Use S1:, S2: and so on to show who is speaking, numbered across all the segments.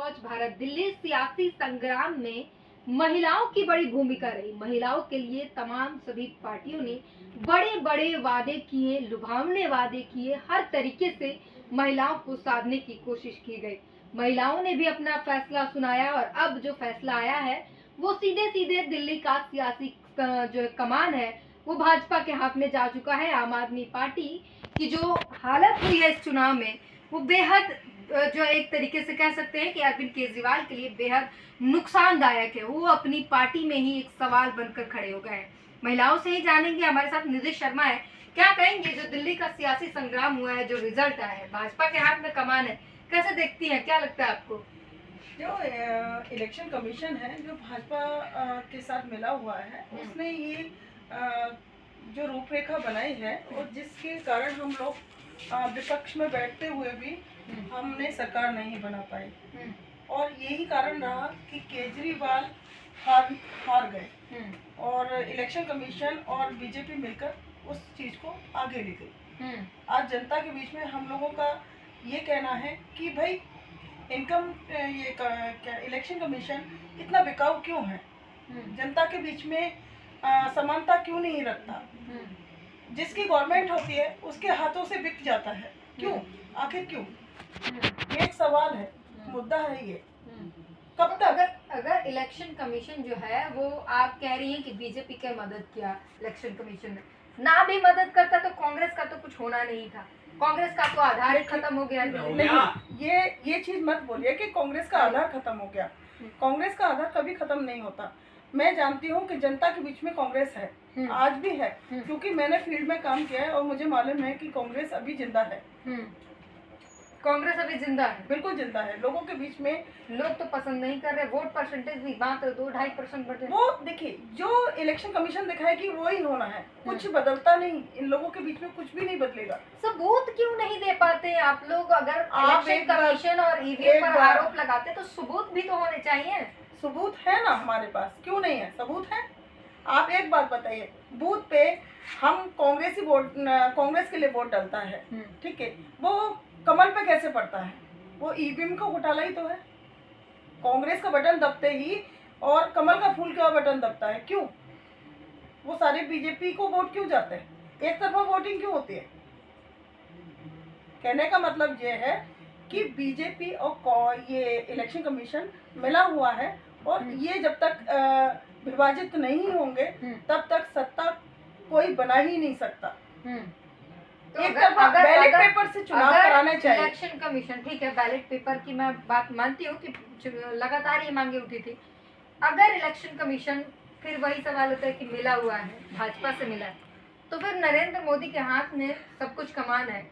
S1: स्वच्छ भारत दिल्ली सियासी संग्राम में महिलाओं की बड़ी भूमिका रही। महिलाओं के लिए तमाम सभी पार्टियों ने बड़े बड़े वादे किए, लुभावने वादे किए, हर तरीके से महिलाओं को साधने की कोशिश की गई। महिलाओं ने भी अपना फैसला सुनाया और अब जो फैसला आया है वो सीधे सीधे दिल्ली का सियासी जो कमान है वो भाजपा के हाथ में जा चुका है। आम आदमी पार्टी की जो हालत हुई है इस चुनाव में वो बेहद जो एक तरीके से कह सकते हैं कि अरविंद केजरीवाल के लिए बेहद नुकसानदायक है। वो अपनी पार्टी में ही एक सवाल बनकर खड़े हो गए हैं। महिलाओं से ही जानेंगे। हमारे साथ निधि शर्मा है। क्या कहेंगे जो दिल्ली का सियासी संग्राम हुआ है, जो रिजल्ट आया है, भाजपा के हाथ में कमान है, कैसे देखती हैं, क्या लगता है आपको?
S2: जो इलेक्शन कमीशन है जो भाजपा के साथ मिला हुआ है उसने ये जो रूपरेखा बनाई है और जिसके कारण हम लोग विपक्ष में बैठते हुए भी हमने सरकार नहीं बना पाई और यही कारण रहा कि केजरीवाल हार गए और इलेक्शन कमीशन और बीजेपी मिलकर उस चीज़ को आगे ले गई। आज जनता के बीच में हम लोगों का ये कहना है कि भाई इनकम क्या इलेक्शन कमीशन इतना बिकाऊ क्यों है, जनता के बीच में समानता क्यों नहीं रखता, जिसकी गवर्नमेंट होती है उसके हाथों से बिक जाता है, क्यों, आखिर क्यों? ये एक सवाल है, मुद्दा है ये। कब तक
S1: अगर इलेक्शन कमीशन जो है वो आप कह रही हैं कि बीजेपी का मदद किया इलेक्शन कमीशन ने, ना भी मदद करता तो कांग्रेस का तो कुछ होना नहीं था। कांग्रेस का तो आधार खत्म हो गया।
S2: नहीं, ये चीज मत बोलिए कि कांग्रेस का आधार खत्म हो गया। कांग्रेस का आधार कभी खत्म नहीं होता। मैं जानती हूँ कि जनता के बीच में कांग्रेस है, आज भी है, क्योंकि मैंने फील्ड में काम किया है और मुझे मालूम है कि कांग्रेस अभी जिंदा है।
S1: कांग्रेस अभी जिंदा है,
S2: बिल्कुल जिंदा है। लोगों के बीच में
S1: लोग तो पसंद नहीं कर रहे, वोट परसेंटेज भी मात्र 2-2.5% बढ़े।
S2: वो देखिए जो इलेक्शन कमीशन दिखाएगी वो ही होना है, कुछ बदलता नहीं। इन लोगों के बीच में कुछ भी नहीं बदलेगा।
S1: सबूत क्यों नहीं दे पाते आप लोग? अगर इलेक्शन कमीशन और ईवीएम पर आरोप लगाते तो सबूत भी तो होने चाहिए।
S2: सबूत है ना हमारे पास, क्यों नहीं है? सबूत है। आप एक बात बताइए, बूथ पे हम कांग्रेस के लिए वोट डलता है, ठीक है, वो कमल पे कैसे पड़ता है? वो ईवीएम का घोटाला ही तो है। कांग्रेस का बटन दबते ही और कमल का फूल का बटन दबता है, क्यों? वो सारे बीजेपी को वोट क्यों जाते हैं? एक तरफा वोटिंग क्यों होती है? कहने का मतलब ये है कि बीजेपी और ये इलेक्शन कमीशन मिला हुआ है और ये जब तक विभाजित नहीं होंगे तब तक सत्ता कोई बना ही नहीं सकता।
S1: तो
S2: एक तरफा बैलेट पेपर से चुनाव कराने चाहिए।
S1: इलेक्शन कमीशन, ठीक है, बैलेट पेपर की मैं बात मानती हूँ कि लगातार ये मांगे उठी थी। अगर इलेक्शन कमीशन, फिर वही सवाल होता है कि मिला हुआ है, भाजपा से मिला है, तो फिर नरेंद्र मोदी के हाथ में सब कुछ कमान है,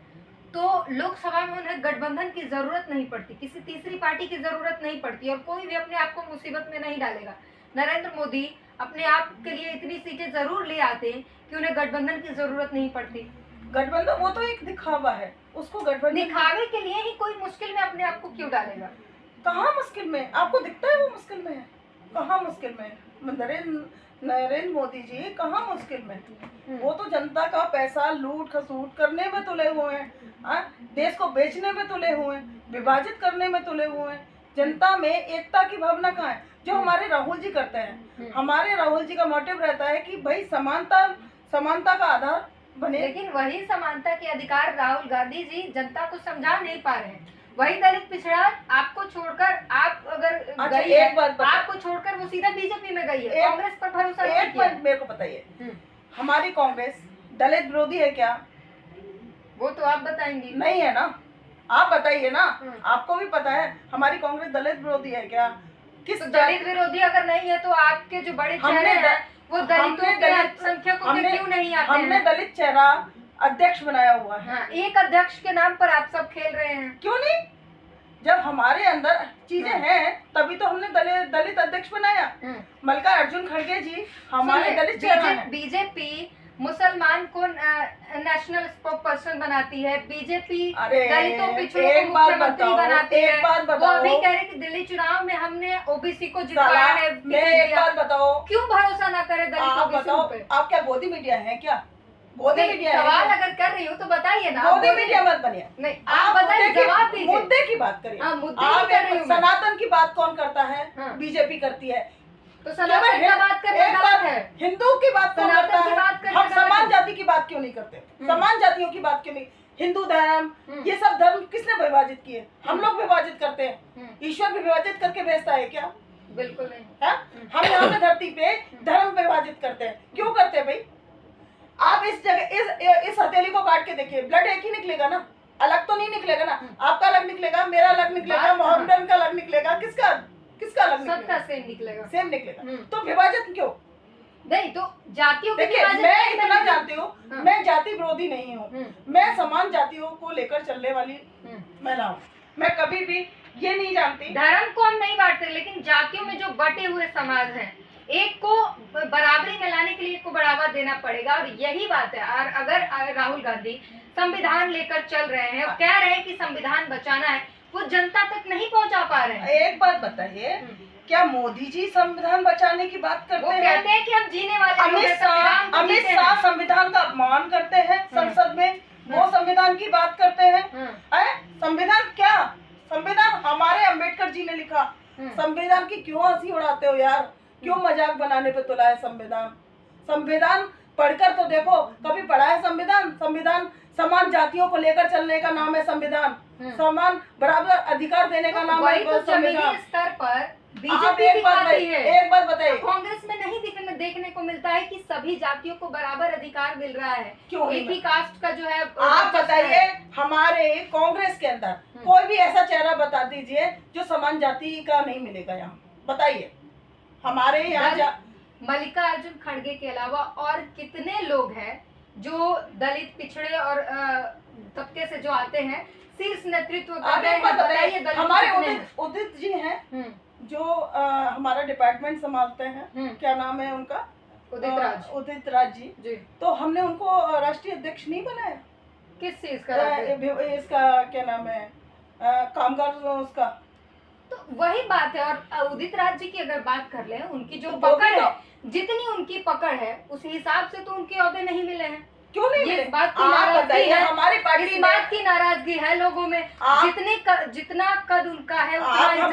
S1: तो लोकसभा में उन्हें गठबंधन की जरूरत नहीं पड़ती, किसी तीसरी पार्टी की जरूरत नहीं पड़ती और कोई भी अपने आप को मुसीबत में नहीं डालेगा। नरेंद्र मोदी अपने आप के लिए इतनी सीटें जरूर ले आते हैं कि उन्हें गठबंधन की जरूरत नहीं पड़ती।
S2: गठबंधन वो तो एक दिखावा है, उसको गठबंधन
S1: दिखावे के लिए ही कोई मुश्किल में अपने आप को क्यों डालेगा?
S2: कहाँ मुश्किल में? आपको दिखता है वो मुश्किल में है? कहाँ मुश्किल में? नरेंद्र मोदी जी कहाँ मुश्किल में? वो तो जनता का पैसा लूट खसूट करने में तुले हुए हैं, देश को बेचने में तुले हुए हैं, विभाजित करने में तुले हुए हैं। जनता में एकता की भावना कहाँ है? जो हमारे राहुल जी करते हैं। हमारे राहुल जी का मोटिव रहता है कि भाई समानता का आधार बने।
S1: लेकिन वही समानता के अधिकार राहुल गांधी जी जनता को समझा नहीं पा रहे हैं। वही दलित पिछड़ा आपको छोड़कर, आप अगर गई है, आपको छोड़कर वो सीधा बीजेपी में गई है, कांग्रेस पर भरोसा नहीं किया।
S2: मेरे को बताइए, हमारी कांग्रेस दलित विरोधी है क्या?
S1: वो तो आप बताएंगी।
S2: नहीं है ना, आप बताइए ना। आपको भी पता है हमारी कांग्रेस दलित विरोधी है क्या?
S1: किस दलित विरोधी अगर नहीं है तो आपके जो बड़े चेहरे हैं वो दलितों के अल्पसंख्यकों के क्यों नहीं आते हैं?
S2: हमने दलित चेहरा अध्यक्ष बनाया हुआ है।
S1: हाँ, एक अध्यक्ष के नाम पर आप सब खेल रहे हैं।
S2: क्यों नहीं? जब हमारे अंदर चीजें हैं तभी तो हमने दलित अध्यक्ष बनाया। मल्लिकार्जुन खड़गे जी हमारे दलित चेहरा हैं।
S1: बीजेपी मुसलमान को नेशनल स्पोक्सपर्सन बनाती है, बीजेपी दलितों पिछड़ों को मुख्यमंत्री बनाती है। वो अभी कह रहे कि दिल्ली चुनाव में हमने ओबीसी को जिताया है।
S2: एक बात बताओ,
S1: क्यों भरोसा ना करे दलितों पे?
S2: आप क्या गोदी मीडिया है क्या? गोदी मीडिया
S1: सवाल अगर कर रही हो तो बताइए ना।
S2: गोदी मीडिया मत बनिए।
S1: नहीं, आप बताइए, जवाब दीजिए।
S2: मुद्दे की बात करिए।
S1: मुद्दे की कर रही हूं,
S2: सनातन की बात कौन करता है?
S1: हाँ।
S2: बीजेपी करती है।
S1: तो सनातन की बात करना गलत है।
S2: हिंदू की बात कौन
S1: सनातन
S2: करता
S1: की
S2: है?
S1: बात करना
S2: हम
S1: गलत है।
S2: समान जाति की बात क्यों नहीं करते? समान जातियों की बात क्यों नहीं? हिंदू धर्म, ये सब धर्म किसने विभाजित किए? हम लोग विभाजित करते हैं। ईश्वर भी विभाजित करके भेजता है क्या?
S1: बिल्कुल नहीं
S2: है? हम यहाँ पे धरती पे धर्म विभाजित करते हैं। क्यों करते हैं भाई? आप इस जगह इस हथेली को काट के देखिए, ब्लड एक ही निकलेगा ना, अलग तो नहीं निकलेगा ना। आपका अलग निकलेगा, मेरा अलग निकलेगा, मोहम्मदन का अलग निकलेगा, किसका अलग
S1: सबका
S2: निकलेगा?
S1: सेम निकलेगा।
S2: सेम निकलेगा। तो विभाजन क्यों?
S1: नहीं तो जातियों के
S2: देखिए,
S1: विभाजन
S2: मैं
S1: नहीं
S2: इतना
S1: करते।
S2: जानती हूँ, मैं जाति विरोधी नहीं हूँ। मैं समान जातियों को लेकर चलने वाली महिला हूँ। मैं कभी भी ये नहीं जानती।
S1: धर्म को हम नहीं बांटते, लेकिन जातियों में जो बटे हुए समाज हैं, एक को बराबरी में लाने के लिए एक को बढ़ावा देना पड़ेगा। और यही बात है। और अगर राहुल गांधी संविधान लेकर चल रहे हैं और कह रहे हैं कि संविधान बचाना है, वो जनता तक नहीं पहुंचा पा रहे हैं।
S2: एक बात बताइए, क्या मोदी जी संविधान बचाने की बात करते
S1: वो
S2: हैं?
S1: कहते हैं कि हम जीने वाले लोग हैं, संविधान को
S2: अमित
S1: जीते हैं।
S2: शाह संविधान का अपमान करते हैं संसद में, वो संविधान की बात करते हैं। संविधान क्या? संविधान हमारे अंबेडकर जी ने लिखा। संविधान की क्यों हंसी उड़ाते हो यार? क्यों मजाक बनाने पे तुला है संविधान? संविधान पढ़कर तो देखो, कभी पढ़ा है संविधान? संविधान समान जातियों को लेकर चलने का नाम है संविधान। समान बराबर अधिकार देने का नाम है संविधान।
S1: स्तर पर
S2: आप
S1: बीजेपी
S2: एक बात
S1: दिखाती है।
S2: एक बात बताइए,
S1: कांग्रेस में नहीं देखने को मिलता है कि सभी जातियों को बराबर अधिकार मिल रहा है।
S2: क्यों
S1: एक ही कास्ट का जो है।
S2: आप बताइए, हमारे कांग्रेस के अंदर कोई भी ऐसा चेहरा बता दीजिए जो समान जाति का नहीं मिलेगा। यहाँ बताइए, हमारे यहाँ
S1: मल्लिकार्जुन खड़गे के अलावा और कितने लोग हैं जो दलित, पिछड़े और तबके से जो आते हैं, शीर्ष नेतृत्व करते हैं। बताइए,
S2: हमारे उदित जी हैं जो हमारा डिपार्टमेंट संभालते हैं। क्या नाम है उनका? उदित राज जी। तो हमने उनको राष्ट्रीय अध्यक्ष नहीं बनाया?
S1: किस चीज का?
S2: इसका क्या नाम है, कामगार उसका।
S1: तो वही बात है। और उदित राज जी की अगर बात कर ले, उनकी जो पकड़ है, जितनी उनकी पकड़ है, उस हिसाब से तो उनके ओहदे नहीं मिले हैं।
S2: क्यों नहीं मिले?
S1: इस बात की नाराजगी है,
S2: हमारी पार्टी
S1: इस बात की नाराजगी है लोगों में। जितना कद उनका है, उतना